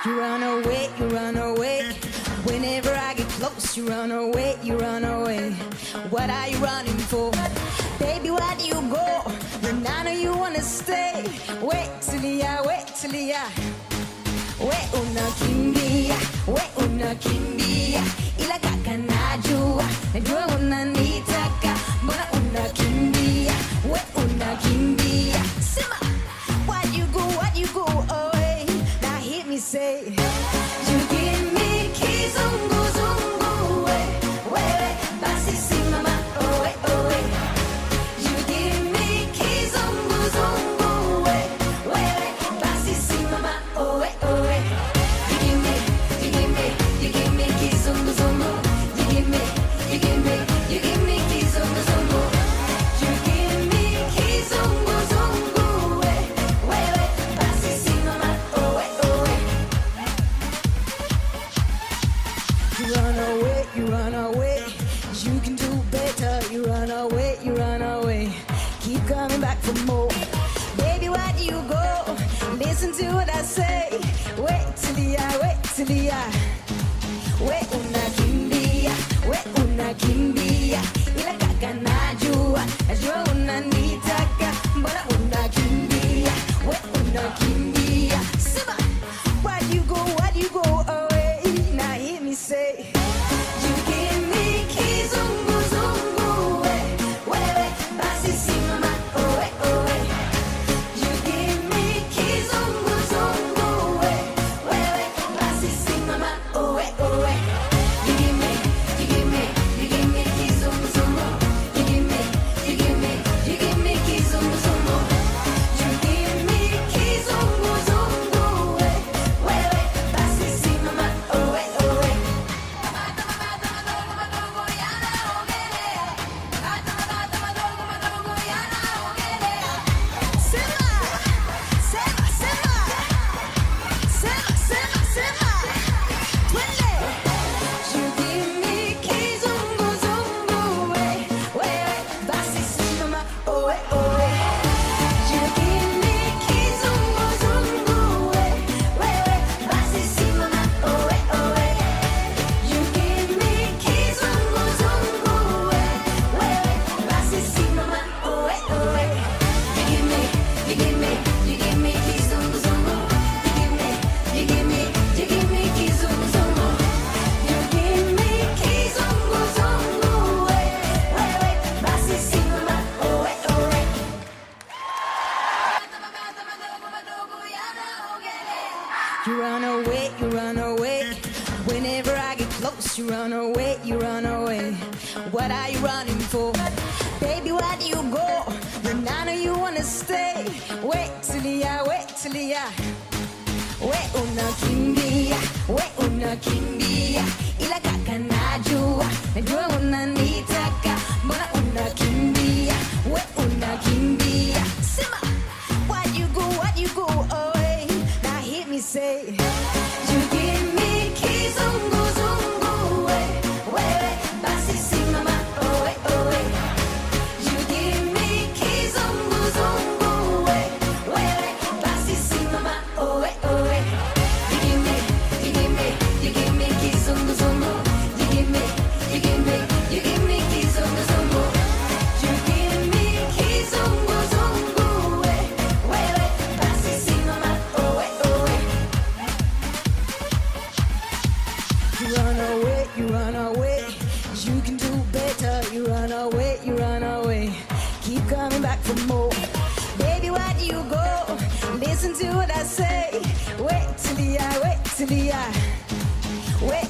You run away, you run away. Whenever I get close, you run away, you run away. What are you running for? Baby, why do you go? When I know you wanna stay. Wait till ya, wait till ya. We unakimbia, we unakimbia. Ila kaka najua, najua unanitaka. Mbona unakimbia, we unakimbia. Sema, why you go away? Now hear me say, you give me kizunguzungu, wewe basi simama, owe, owe. You give me kizunguzungu, wewe basi simama, owe, owe. You give me kizunguzungu. You give me kizunguzungu. You give me kizunguzungu, wewe basi simama, owe, owe. You run away, you run away. You can do better. You run away, you run away. Keep coming back for more. Baby, why do you go? Listen to what I say. Wait till the eye, wait till the eye. We unakimbia, we unakimbia. Ila kaka najua, najua unanitaka. Mbona unakimbia, we unakimbia. Sema, why do you go away? Now hear me say, you give me kizunguzungu, wewe basi simama, owe, owe. You give me kizunguzungu, wewe basi simama, owe, owe. You give me kizunguzungu. You give me kizunguzungu. You give me kizunguzungu, wewe basi simama, owe, owe. You run away, you run away. Whenever I get close, you run away, you run away. What are you running for? Baby, why do you go? When I know you wanna stay. Wait till ya, wait till ya. We unakimbia, we unakimbia. Ila kaka najua, najua unanitaka. Mbona unakimbia, we unakimbia. Sema, why you go away? Now hear me say, you give me kizunguzungu, wewe basi simama, owe, owe. You give me kizunguzungu, wewe basi simama, owe, owe. You give me kizunguzungu. You give me kizunguzungu. You give me kizunguzungu, wewe basi simama, owe, owe. You run away, you run away. You can do better. You run away, you run away. Keep coming back for more. Baby, why do you go? Listen to what I say. Wait till the eye, wait till the eye. Wait,